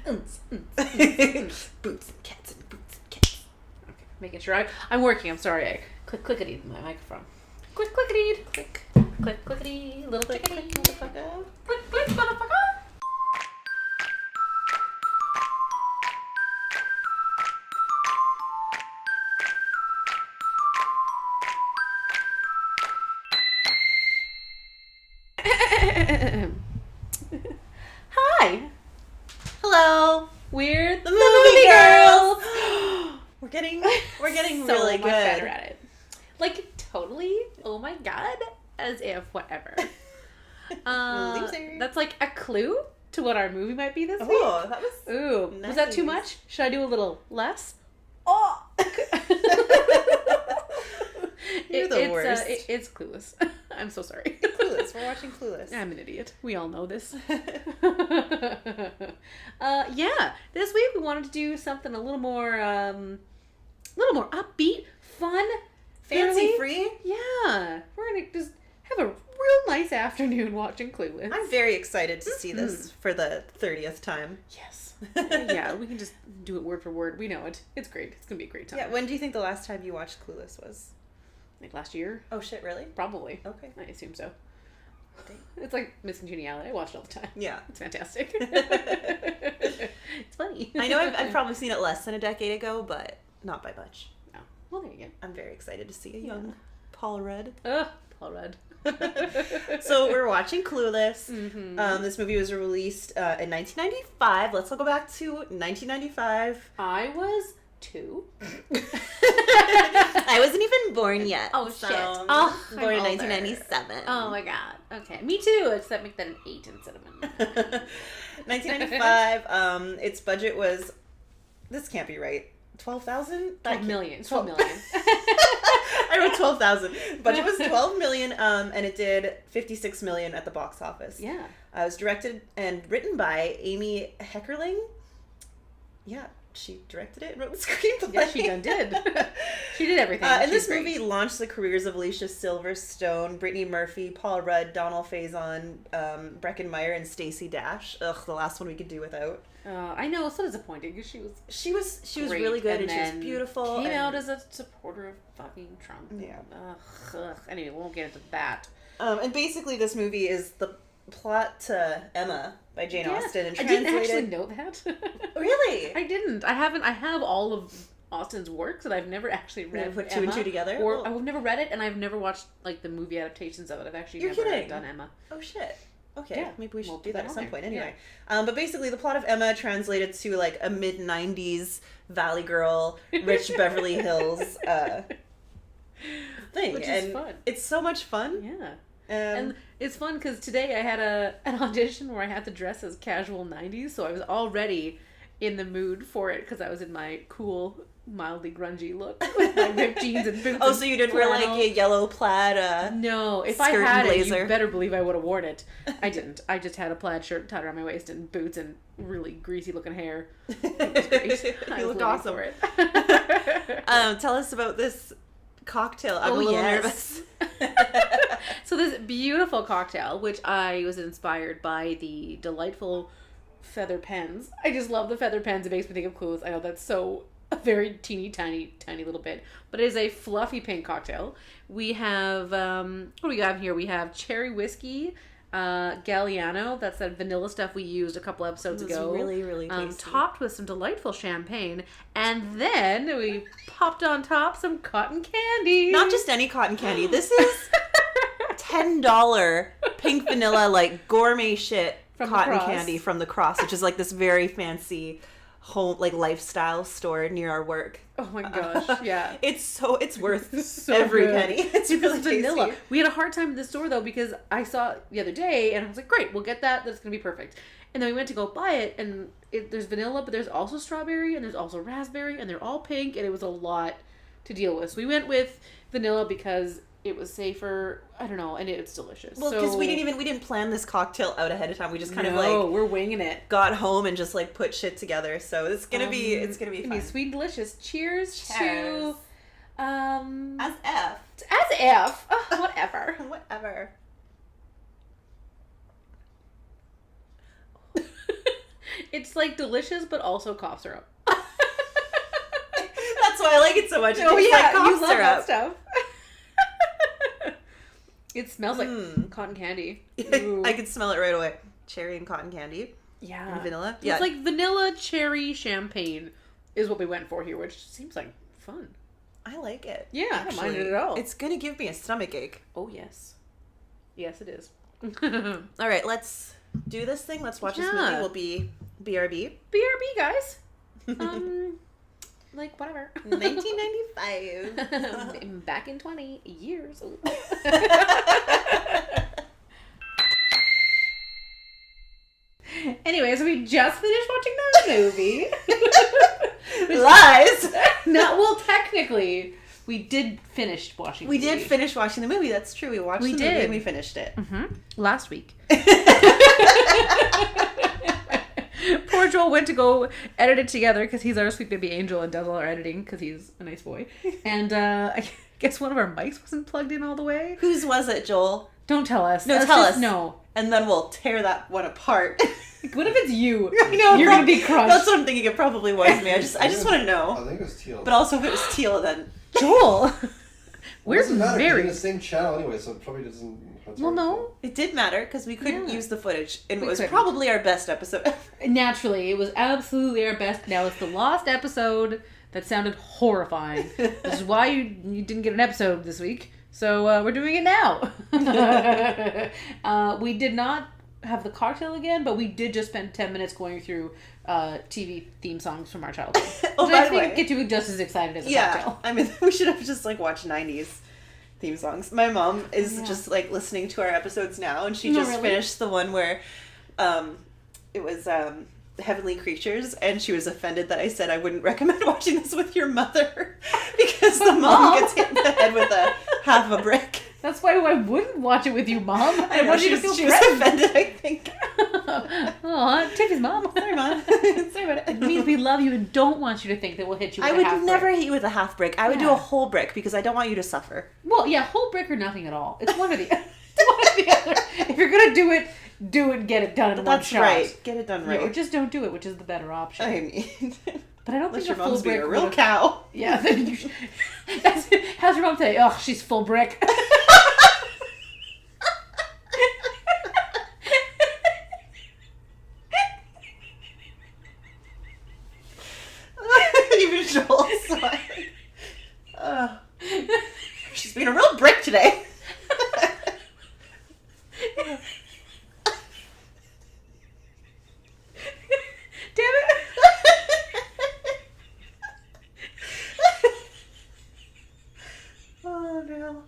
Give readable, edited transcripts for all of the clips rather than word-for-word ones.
Boots and cats and boots and cats. Okay, making sure I'm working. I'm sorry. I clickety my microphone. Clickety. Clickety. Little clickety. Motherfucker. Click, motherfucker. Hi. Hello. We're the movie girls. We're getting So really much good better at it. Like totally. Oh my god. As if whatever. Loser. That's like a clue to what our movie might be this week. Oh, that was Ooh, was that too nice. much? Should I do a little less? Oh. You're the worst. It's Clueless. I'm so sorry. Clueless. We're watching Clueless. I'm an idiot. We all know this. Yeah. This week we wanted to do something a little more upbeat, fun, Fancy really. free. Yeah. We're gonna just have a real nice afternoon watching Clueless. I'm very excited to see this for the 30th time. Yes. Yeah, we can just do it word for word. We know it. It's great. It's gonna be a great time. Yeah. When do you think the last time you watched Clueless was? Like last year? Oh shit! Really? Probably. Okay. I assume so. It's like Miss Congeniality. I watch it all the time. Yeah. It's fantastic. It's funny. I know I've probably seen it less than a decade ago, but not by much. No. Well, there you go. I'm very excited to see a young Paul Rudd. Paul Rudd. So we're watching Clueless. Mm-hmm. This movie was released in 1995. Let's go back to 1995. I was 2. I wasn't even born yet. Oh, so shit. Born I'm in older. 1997. Oh my god. Okay. Me too, except make that an 8 instead of an 1995. Its budget was, this can't be right, 12,000? 12 million. 12 million. I wrote 12,000. Budget was 12 million, and it did 56 million at the box office. Yeah. It was directed and written by Amy Heckerling. Yeah, she directed it and wrote the screenplay. Yeah, she did. She did everything. And She's this great. movie launched the careers of Alicia Silverstone, Brittany Murphy, Paul Rudd, Donald Faison, Breckin Meyer, and Stacey Dash. Ugh, the last one we could do without. I know, so disappointing because She was great, really good and she was then beautiful. Came and out as a supporter of fucking Trump. Yeah. Ugh. Anyway, we won't get into that. And basically, this movie is the plot to Emma by Jane Austen, and I translated. didn't actually know that. Really? I didn't. I have all of Austen's works that I've never actually read. Never put two Emma, and two together? Or Oh. I've never read it, and I've never watched like the movie adaptations of it. I've actually You're never kidding. done Emma. Oh shit. Okay, Yeah, maybe we should we'll do put that that at on some there. point anyway. But basically, the plot of Emma translated to like a mid-90s Valley Girl, rich Beverly Hills thing. Which is and fun. It's so much fun. Yeah. And it's fun because today I had an audition where I had to dress as casual 90s, so I was already in the mood for it because I was in my cool, mildly grungy look with my ripped jeans and boots. Oh, so you didn't wear like a yellow plaid No, if I skirt had and it, blazer? you better believe I would have worn it. I didn't. I just had a plaid shirt tied around my waist and boots and really greasy looking hair. It was great. I You was looked living awesome. for it. Tell us about this cocktail. I'm a little nervous. So this beautiful cocktail, which I was inspired by the delightful feather pens. I just love the feather pens. It makes me think of Clueless. I know that's so a very teeny tiny little bit, but it is a fluffy pink cocktail. We have what do we got here? We have cherry whiskey, Galliano. That's that vanilla stuff we used a couple episodes ago. Really, really tasty. Topped with some delightful champagne, and then we popped on top some cotton candy. Not just any cotton candy. This is $10 pink vanilla, like gourmet shit From the cotton Cross. candy from the Cross, which is like this very fancy home, like lifestyle store near our work. Oh my gosh, yeah. It's worth So every good. penny. It's really vanilla. tasty. We had a hard time in the store though because I saw it the other day and I was like, great, we'll get that. That's gonna be perfect. And then we went to go buy it and there's vanilla, but there's also strawberry and there's also raspberry and they're all pink and it was a lot to deal with. So we went with vanilla because it was safer. I don't know, and it's delicious. Well, because we didn't plan this cocktail out ahead of time. We just kind of like we're winging it. got home and just like put shit together. So it's gonna be fun. Sweet and delicious. Cheers Cheers. to As F. as if whatever. Whatever. It's like delicious, but also cough syrup. That's why I like it so much. It tastes like cough you love syrup. that stuff. It smells like cotton candy. Ooh. I could smell it right away. Cherry and cotton candy. Yeah. And vanilla. It's like vanilla cherry champagne is what we went for here, which seems like fun. I like it. Yeah, I don't mind it at all. It's going to give me a stomach ache. Oh, yes. Yes, it is. All right, let's do this thing. Let's watch this movie. We'll be BRB. BRB, guys. Like, whatever. 1995. Back in 20 years. Anyway, so we just finished watching that movie. Lies! Well, technically, we did finish watching the movie. We did finish watching the movie. That's true. We watched the movie and we finished it. Mm-hmm. Last week. Poor Joel went to go edit it together because he's our sweet baby angel and does all our editing because he's a nice boy. And I guess one of our mics wasn't plugged in all the way. Whose was it, Joel? Don't tell us. No, tell us. No. And then we'll tear that one apart. What if it's you? I know. You're going to be crushed. That's what I'm thinking. It probably was me. I just want to know. I think it was Teal. But also if it was Teal, then... Joel! We're It doesn't matter, 'cause very... we're in the same channel anyway, so it probably doesn't... Well, no. It did matter because we couldn't use the footage. And it was couldn't. probably our best episode. Naturally, it was absolutely our best. Now, it's the lost episode that sounded horrifying. This is why you didn't get an episode this week. So, we're doing it now. We did not have the cocktail again, but we did just spend 10 minutes going through TV theme songs from our childhood. Oh, which by I the think way. get you just as excited as a Yeah. cocktail. I mean, we should have just watched 90s theme songs. My mom is just listening to our episodes now, and she just finished the one where it was Heavenly Creatures, and she was offended that I said I wouldn't recommend watching this with your mother because the mom gets hit in the head with half a brick. That's why I wouldn't watch it with you, Mom. I know, want she you to was feel threatened. offended, I think. Aw, Tiffy's mom. Sorry, Mom. Sorry about It means we love you and don't want you to think that we'll hit you with I a half would never brick. hit you with a half brick. I would do a whole brick because I don't want you to suffer. Well, yeah, whole brick or nothing at all. It's one or the other. If you're going to do it and get it done in one That's shot. right. Get it done right. Yeah, or just don't do it, which is the better option. I mean... But I don't Unless think your a full mom's being brick a real would've- cow. Yeah. Then you how's your mom say? Oh, she's full brick. Even Joel saw it. She's being a real brick today. Damn it. Oh no.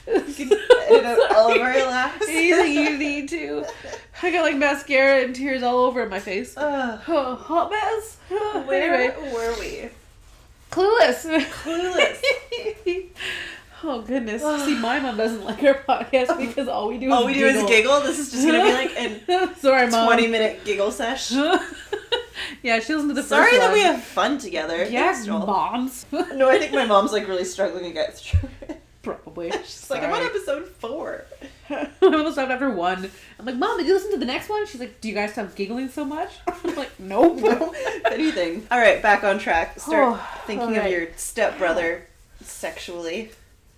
You can edit out all of our laughs. You need to. I got like mascara and tears all over my face. Ugh. Oh, hot mess. Where Anyway, were we? Clueless. Clueless. Oh goodness. See, my mom doesn't like our podcast because all we do is All we do is giggle. This is just gonna be like an Sorry, Mom. 20-minute giggle sesh. Yeah, she listened to the first Sorry that one. we have fun together. Yes, Thanks, Joel. moms. No, I think my mom's really struggling to get through it. Probably. She's like, I'm on episode 4. I almost stopped after 1. I'm like, Mom, did you listen to the next one? She's like, do you guys stop giggling so much? I'm like, nope. No, if anything. All right, back on track. Start thinking of your stepbrother sexually.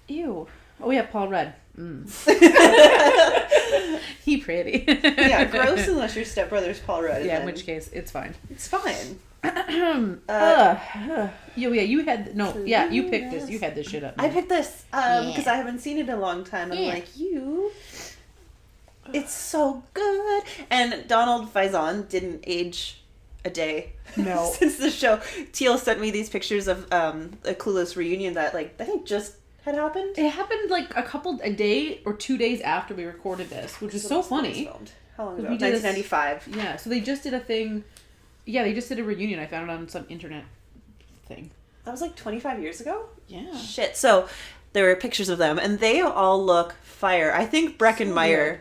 Ew. Oh, yeah, Paul Rudd. He pretty. Yeah, gross unless your stepbrother's Paul Rudd. Yeah, in which case, it's fine. It's fine. You had... No, yeah, you picked this. You had this shit up. I picked this because I haven't seen it in a long time. I'm like, it's so good. And Donald Faison didn't age a day. No. Since the show. Teal sent me these pictures of a Clueless reunion that I think just had happened. It happened a day or 2 days after we recorded this, which is so funny. How long ago? We did this- 1995. Yeah, so they just did a thing. Yeah, they just did a reunion. I found it on some internet thing. That was 25 years ago? Yeah. Shit. So there were pictures of them, and they all look fire. I think Breckenmeyer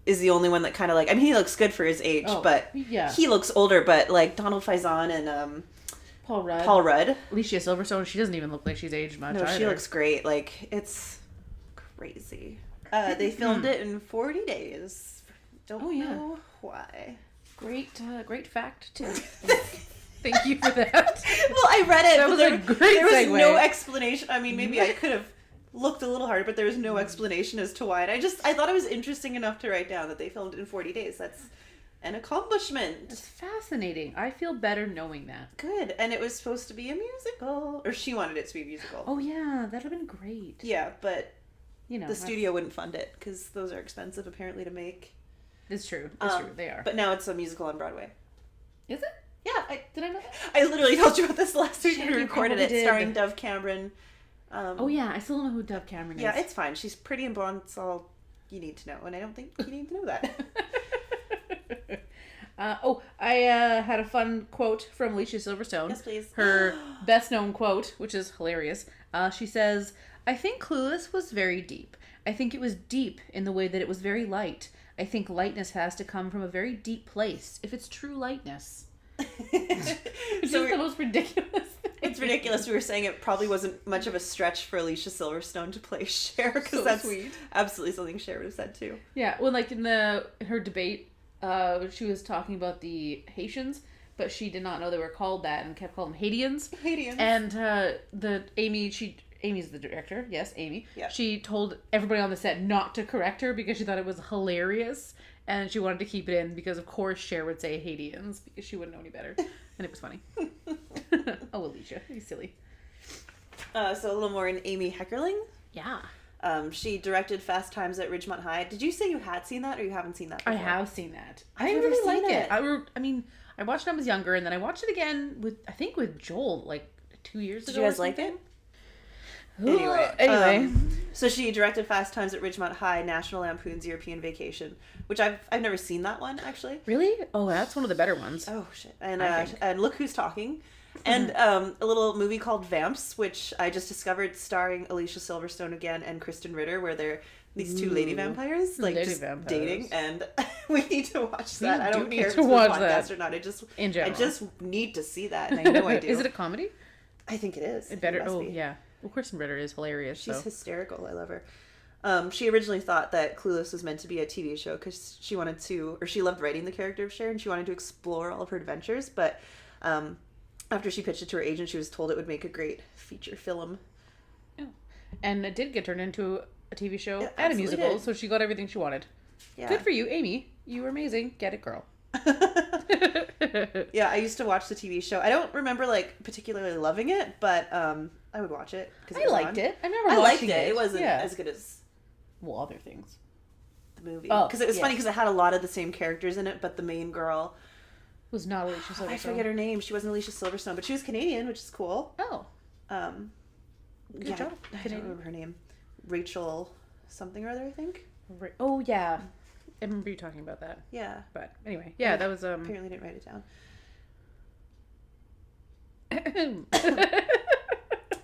is the only one that kind of he looks good for his age, but he looks older. But Donald Faison and Paul Rudd. Alicia Silverstone, she doesn't even look like she's aged much. No, either. she looks great. It's crazy. They filmed it in 40 days. Don't know why. Great fact too. Thank you for that. Well, I read it. That was a great there was segue. no explanation. I mean, maybe I could have looked a little harder, but there was no explanation as to why. And I thought it was interesting enough to write down that they filmed it in 40 days. That's an accomplishment. It's fascinating. I feel better knowing that. Good. And it was supposed to be a musical. Or she wanted it to be a musical. Oh, yeah. That would have been great. Yeah, but the studio wouldn't fund it because those are expensive apparently to make. It's true. It's true. They are. But now it's a musical on Broadway. Is it? Yeah. Did I know that? I literally told you about this last week when we you recorded probably it, did. starring Dove Cameron. Oh, yeah. I still don't know who Dove Cameron is. Yeah, it's fine. She's pretty and blonde. It's all you need to know. And I don't think you need to know that. I had a fun quote from Alicia Silverstone. Yes, please. Her best known quote, which is hilarious. She says, "I think Clueless was very deep. I think it was deep in the way that it was very light. I think lightness has to come from a very deep place, if it's true lightness." Which So is the most ridiculous thing. It's ridiculous. We were saying it probably wasn't much of a stretch for Alicia Silverstone to play Cher, because that's sweet. Absolutely something Cher would have said too. Yeah, well, like in her debate, she was talking about the Haitians, but she did not know they were called that and kept calling them Haitians. Haitians. And Amy's the director. Yes, Amy. Yeah. She told everybody on the set not to correct her because she thought it was hilarious, and she wanted to keep it in because, of course, Cher would say Haitians because she wouldn't know any better, and it was funny. Oh, Alicia, you silly. So a little more in Amy Heckerling. Yeah. She directed Fast Times at Ridgemont High. Did you say you had seen that or you haven't seen that before? I have seen that. I've I never really seen like it. it. I mean, I watched it when I was younger, and then I watched it again with Joel like 2 years ago. Did you guys or like something. it? Anyway, Anyway. So she directed Fast Times at Ridgemont High, National Lampoon's European Vacation, which I've never seen that one actually. Really? Oh, that's one of the better ones. Oh shit! I think. And Look Who's Talking, and a little movie called Vamps, which I just discovered, starring Alicia Silverstone again and Kristen Ritter, where they're these two lady vampires, like Lady just vampires. dating, and we need to watch that. I don't do care need if to it's watch a podcast that. or not. I In general. just need to see that, and I know I do. Is it a comedy? I think it is. It better. must Oh, be. yeah. Well, Kristen Ritter is hilarious. She's so. hysterical. I love her. She originally thought that Clueless was meant to be a TV show because she wanted to, or she loved writing the character of Cher and she wanted to explore all of her adventures. But after she pitched it to her agent, she was told it would make a great feature film. Oh. And it did get turned into a TV show It and a absolutely musical, did. so she got everything she wanted. Yeah. Good for you, Amy. You were amazing. Get it, girl. Yeah, I used to watch the TV show. I don't remember like particularly loving it, but I would watch it because I liked it. I remember I liked watching it. It wasn't Yeah. as good as Well, other things. the movie Oh, because it was funny yes. because it had a lot of the same characters in it, but the main girl, Was not Alicia Silverstone. I forget her name. She wasn't Alicia Silverstone, but she was Canadian, which is cool. Oh. Good job. I don't remember her name. Rachel something or other, I think. Oh, yeah. I remember you talking about that. Yeah. But anyway, yeah, that was Apparently didn't write it down.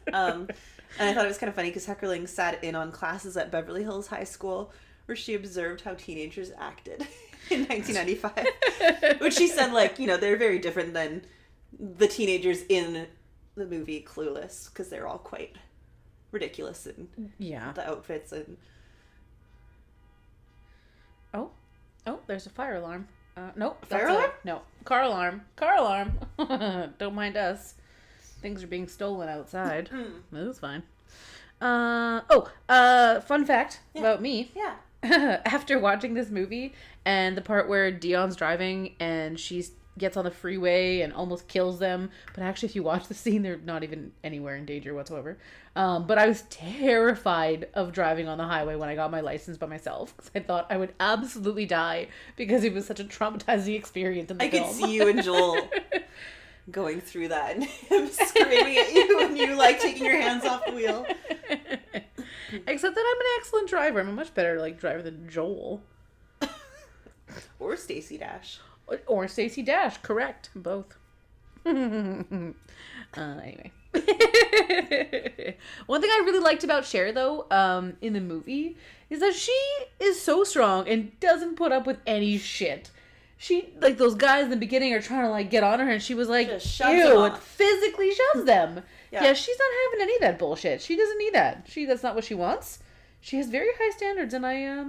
And I thought it was kind of funny because Heckerling sat in on classes at Beverly Hills High School where she observed how teenagers acted in 1995. Which she said, like, you know, they're very different than the teenagers in the movie Clueless because they're all quite ridiculous in yeah. the outfits and... Oh, there's a fire alarm. Nope. Fire that's alarm? No. Car alarm. Car alarm. Don't mind us. Things are being stolen outside. That was fine. Fun fact about me. Yeah. After watching this movie and the part where Dion's driving and she gets on the freeway and almost kills them, but actually if you watch the scene, they're not even anywhere in danger whatsoever. But I was terrified of driving on the highway when I got my license by myself because I thought I would absolutely die because it was such a traumatizing experience in the film. I could see you and Joel going through that and him screaming at you and you like taking your hands off the wheel. Except that I'm an excellent driver. I'm a much better driver than Joel. Or Stacey Dash. Or Stacey Dash, correct. Both. Anyway. One thing I really liked about Cher, though, in the movie, is that she is so strong and doesn't put up with any shit. She, those guys in the beginning are trying to, get on her, and she was like, Just shoves them ew, off. it physically shoves them. Yeah. Yeah, she's not having any of that bullshit. She doesn't need that. That's not what she wants. She has very high standards, and I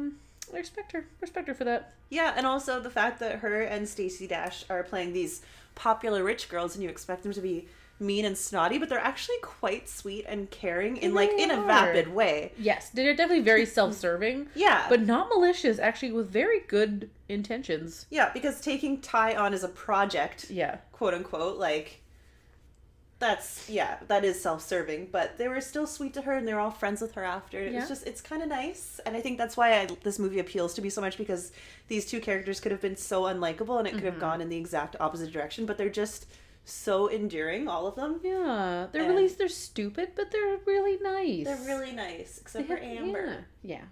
I respect her for that. Yeah, and also the fact that her and Stacey Dash are playing these popular rich girls, and you expect them to be mean and snotty, but they're actually quite sweet and caring in a vapid way. Yes, they're definitely very self-serving. Yeah, but not malicious. Actually, with very good intentions. Yeah, because taking Ty on as a project, quote unquote, like. That is self-serving, but they were still sweet to her, and they were all friends with her after. It's kind of nice, and I think that's why this movie appeals to me so much, because these two characters could have been so unlikable, and it could have gone in the exact opposite direction, but they're just so endearing, all of them. Yeah, they're stupid, but they're really nice. They're really nice, except for Amber. Yeah.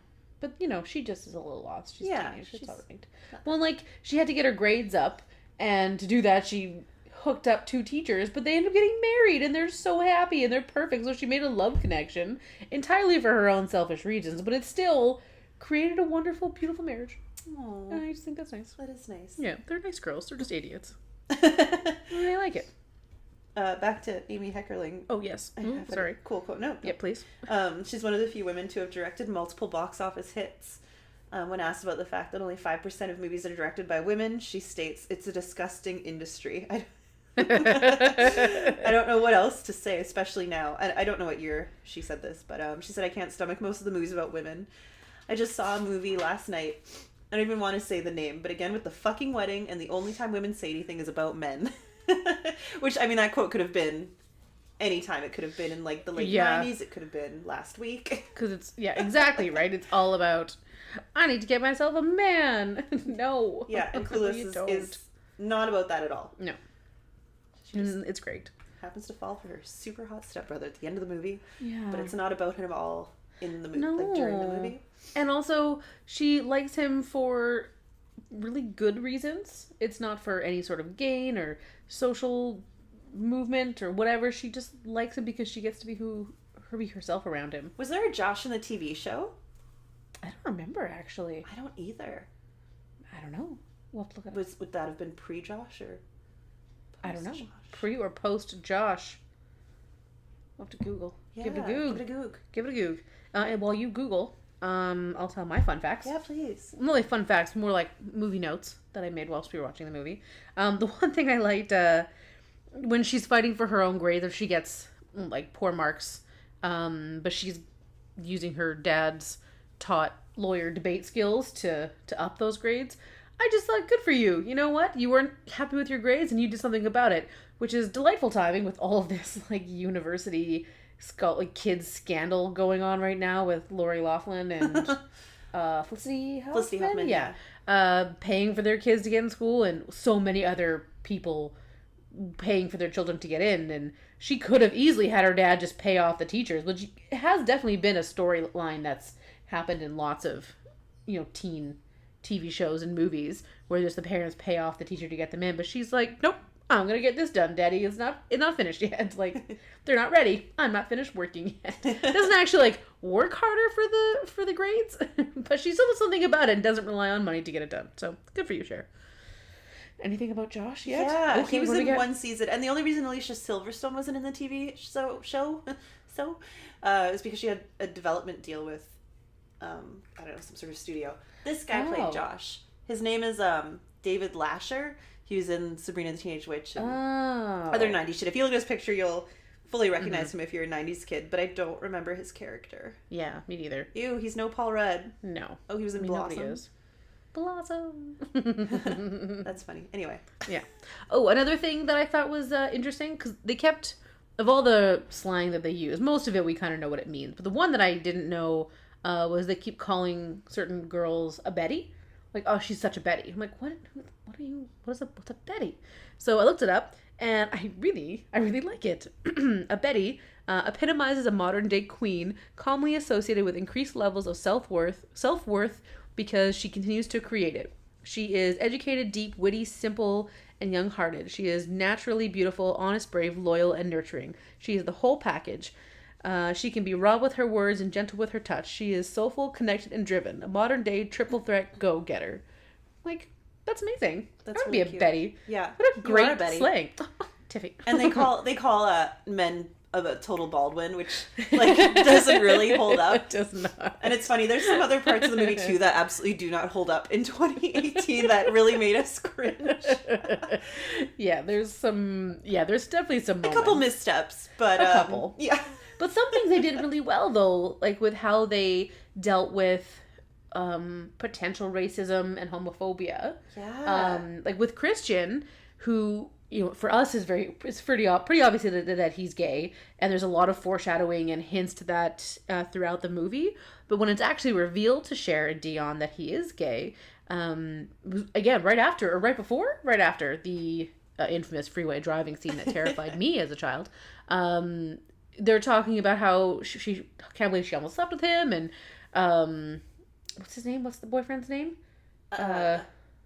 But, she just is a little lost. She's teenage. It's all right. Well, she had to get her grades up, and to do that, she hooked up 2 teachers, but they end up getting married, and they're so happy, and they're perfect, so she made a love connection, entirely for her own selfish reasons, but it still created a wonderful, beautiful marriage. Aww. And I just think that's nice. That is nice. Yeah, they're nice girls. They're just idiots. I like it. Back to Amy Heckerling. Oh, yes. Sorry. Cool quote. No. Yeah, please. She's one of the few women to have directed multiple box office hits. When asked about the fact that only 5% of movies are directed by women, she states, "It's a disgusting industry." I don't know what else to say, especially now. I don't know what year she said this, but she said, "I can't stomach most of the movies about women. I just saw a movie last night. I don't even want to say the name, but again with the fucking wedding, and the only time women say anything is about men." Which, I mean, that quote could have been any time. It could have been in the late 90s. It could have been last week. Because it's, exactly, right? It's all about, I need to get myself a man. No. Yeah, and Clueless is not about that at all. No. It's great. Happens to fall for her super hot stepbrother at the end of the movie. Yeah. But it's not about him at all in the movie, no. during the movie. And also, she likes him for really good reasons. It's not for any sort of gain or social movement or whatever. She just likes him because she gets to be herself around him. Was there a Josh in the TV show? I don't remember, actually. I don't either. I don't know. We'll have to look at it. Would that have been pre-Josh or I don't know. Pre or post Josh? We'll have to Google. Yeah, give it a goog. Give it a goog. And while you Google, I'll tell my fun facts. Yeah, please. Not really fun facts, more like movie notes that I made whilst we were watching the movie. The one thing I liked, when she's fighting for her own grades, if she gets, poor marks, but she's using her dad's taught lawyer debate skills to up those grades, I just thought, good for you. You know what? You weren't happy with your grades and you did something about it, which is delightful timing with all of this, university kids scandal going on right now with Lori Loughlin and Felicity Huffman. Yeah. Paying for their kids to get in school, and so many other people paying for their children to get in. And she could have easily had her dad just pay off the teachers, which has definitely been a storyline that's happened in lots of, teen TV shows and movies where just the parents pay off the teacher to get them in. But she's like, nope, I'm gonna get this done, Daddy. It's not finished yet. They're not ready. I'm not finished working yet. Doesn't actually work harder for the grades, but she still does something about it and doesn't rely on money to get it done. So good for you, Cher. Anything about Josh yet? Yeah, he was in one season, and the only reason Alicia Silverstone wasn't in the TV show is because she had a development deal with I don't know, some sort of studio. This guy played Josh. His name is David Lasher. He was in Sabrina the Teenage Witch and other 90s shit. If you look at his picture, you'll fully recognize him if you're a 90s kid, but I don't remember his character. Yeah, me neither. Ew, he's no Paul Rudd. No. Oh, he was in Blossom. Blossom. That's funny. Anyway. Yeah. Oh, another thing that I thought was interesting, because they kept, of all the slang that they use, most of it we kind of know what it means, but the one that I didn't know was they keep calling certain girls a Betty. Oh, she's such a Betty. I'm like, what's a Betty? So I looked it up, and I really like it. A Betty epitomizes a modern day queen, calmly associated with increased levels of self-worth because she continues to create it. She is educated, deep, witty, simple, and young-hearted. She is naturally beautiful, honest, brave, loyal, and nurturing. She is the whole package. She can be raw with her words and gentle with her touch. She is soulful, connected, and driven. A modern-day triple-threat go-getter. That's amazing. That's really be a cute Betty. Yeah. What a great slang. Tiffy. And they call men a total Baldwin, which like doesn't really hold up. It does not. And it's funny, there's some other parts of the movie too that absolutely do not hold up in 2018 that really made us cringe. There's definitely some moments. A couple missteps, but a couple. Yeah. But some things they did really well though, like with how they dealt with potential racism and homophobia. Yeah. Like with Christian, who, you know, for us it's pretty obvious that he's gay, and there's a lot of foreshadowing and hints to that throughout the movie. But when it's actually revealed to Cher and Dion that he is gay, again, right after the infamous freeway driving scene that terrified me as a child, they're talking about how she can't believe she almost slept with him, and what's his name? What's the boyfriend's name?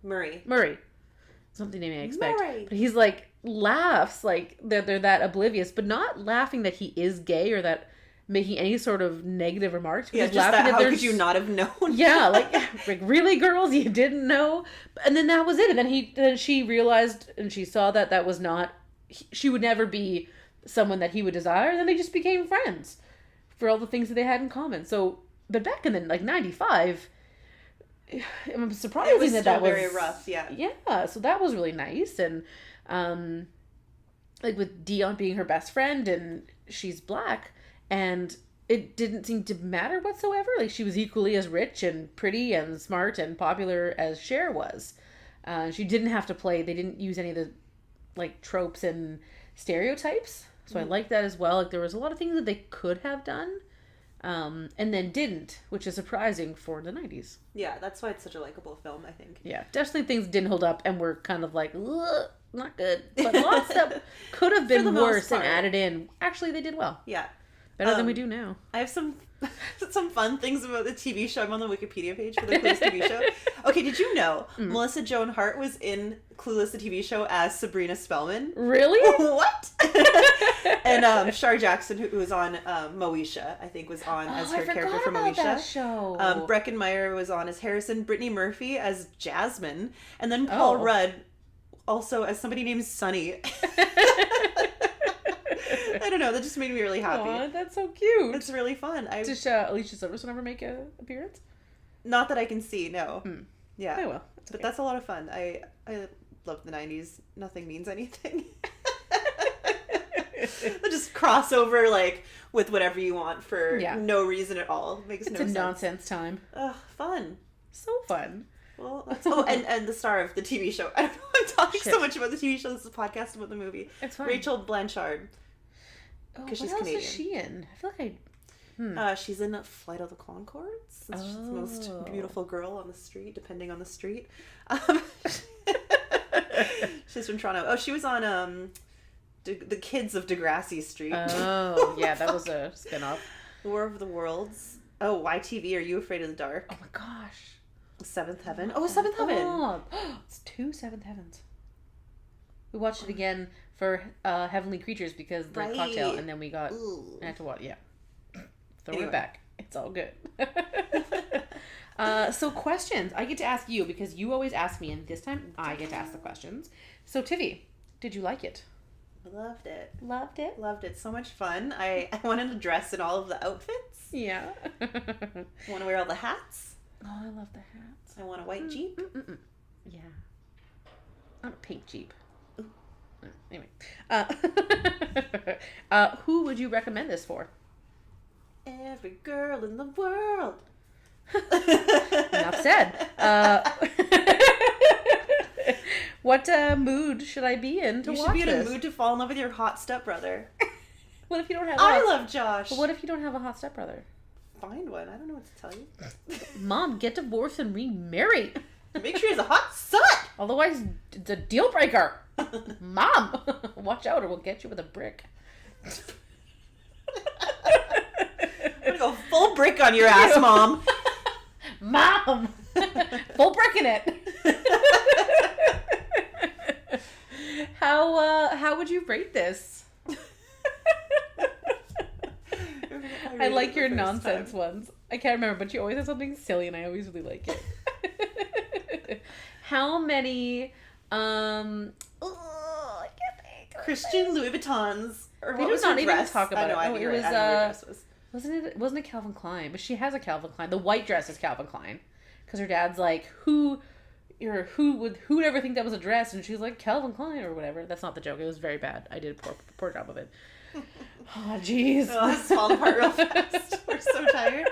Murray. Something they may expect. Murray. But he's like, laughs like they're that oblivious, but not laughing that he is gay or that making any sort of negative remarks. Yeah, just that how could you not have known? Yeah, like really, girls, you didn't know? And then that was it. And then she realized and she saw that was not, she would never be someone that he would desire. And then they just became friends for all the things that they had in common. So, but back in the 95, I'm surprised it was that was very rough. Yeah, so that was really nice. And like with Dion being her best friend, and she's black, and it didn't seem to matter whatsoever. Like she was equally as rich and pretty and smart and popular as Cher was. She didn't have to play. They didn't use any of the like tropes and stereotypes. So I like that as well. Like there was a lot of things that they could have done. And then didn't, which is surprising for the 90s. Yeah, that's why it's such a likable film, I think. Yeah, definitely things didn't hold up and were kind of like, not good. But lots that could have been worse and added in. Actually, they did well. Yeah. Better than we do now. I have some fun things about the TV show. I'm on the Wikipedia page for the Clueless TV show. Okay, did you know Melissa Joan Hart was in Clueless the TV show as Sabrina Spellman? Really? What? And Shar Jackson, who was on Moesha, I think was on as her character from Moesha. That show. Breckin Meyer was on as Harrison, Brittany Murphy as Jasmine, and then Paul Rudd also as somebody named Sunny. I don't know. That just made me really happy. Aw, that's so cute. It's really fun. Does Alicia Silverstone ever make an appearance? Not that I can see. No. Yeah. Oh well. But that's a lot of fun. I love the 90s. Nothing means anything. They'll just cross over like with whatever you want for no reason at all. Makes no sense. It's a nonsense time. Ugh, fun. So fun. Well, that's and the star of the TV show. I don't know. I'm talking so much about the TV show. This is a podcast about the movie. It's fine. Rachel Blanchard. Because she's Canadian. What else is she in? I feel like she's in Flight of the Conchords. She's the most beautiful girl on the street, depending on the street. She's from Toronto. Oh, she was on the Kids of Degrassi Street. Oh, yeah, that was a spinoff. War of the Worlds. Oh, YTV, Are You Afraid of the Dark? Oh my gosh. Seventh Heaven. Oh, Seventh Heaven. Oh, it's 2 Seventh Heavens. We watched it again for Heavenly Creatures because the cocktail, and then we got I had to watch. Yeah, throw it back. It's all good. So questions. I get to ask you because you always ask me, and this time I get to ask the questions. So Tivi, did you like it? Loved it. Loved it. Loved it. So much fun. I wanted to dress in all of the outfits. Yeah. Want to wear all the hats. Oh, I love the hats. I want a white Jeep. Yeah. Not a pink Jeep. Anyway, who would you recommend this for? Every girl in the world. Enough said. What mood should I be in to watch this? You should be in a mood to fall in love with your hot stepbrother. What if you don't have? I love Josh. But what if you don't have a hot stepbrother? Find one. I don't know what to tell you. Mom, get divorced and remarry. Make sure he has a hot son. Otherwise, it's a deal breaker. Mom, watch out or we'll get you with a brick. I'm gonna go full brick on your ass, Mom. Mom, full brick in it. How would you rate this? I like your nonsense ones. I can't remember, but you always have something silly, and I always really like it. How many? I can't think. Christian Louis Vuittons Or They what did was not her even dress? talk about I know, it. I No, knew it her- was, I knew her dress was. Wasn't it Calvin Klein? But she has a Calvin Klein. The white dress is Calvin Klein. Because her dad's like, who would ever think that was a dress? And she's like, Calvin Klein or whatever. That's not the joke. It was very bad. I did a poor job of it. Oh, jeez. Oh, it's falling apart real fast. We're so tired.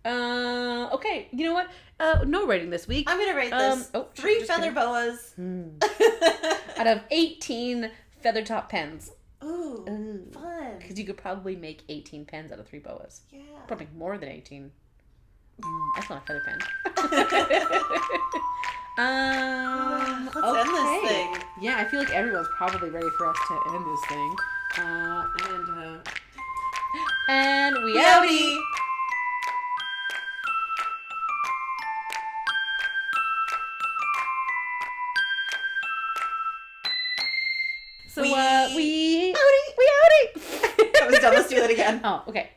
Okay, you know what? No rating this week. I'm gonna rate this 3 just feather kidding. boas. Out of 18 feather top pens. Ooh, Ooh. fun. Because you could probably make 18 pens out of 3 boas. Yeah. Probably more than 18. That's not a feather pen. Let's end this thing. Yeah, I feel like everyone's probably ready for us to end this thing. And we outie. So We we outie. outie. That was dumb. Let's do that again. Oh, okay.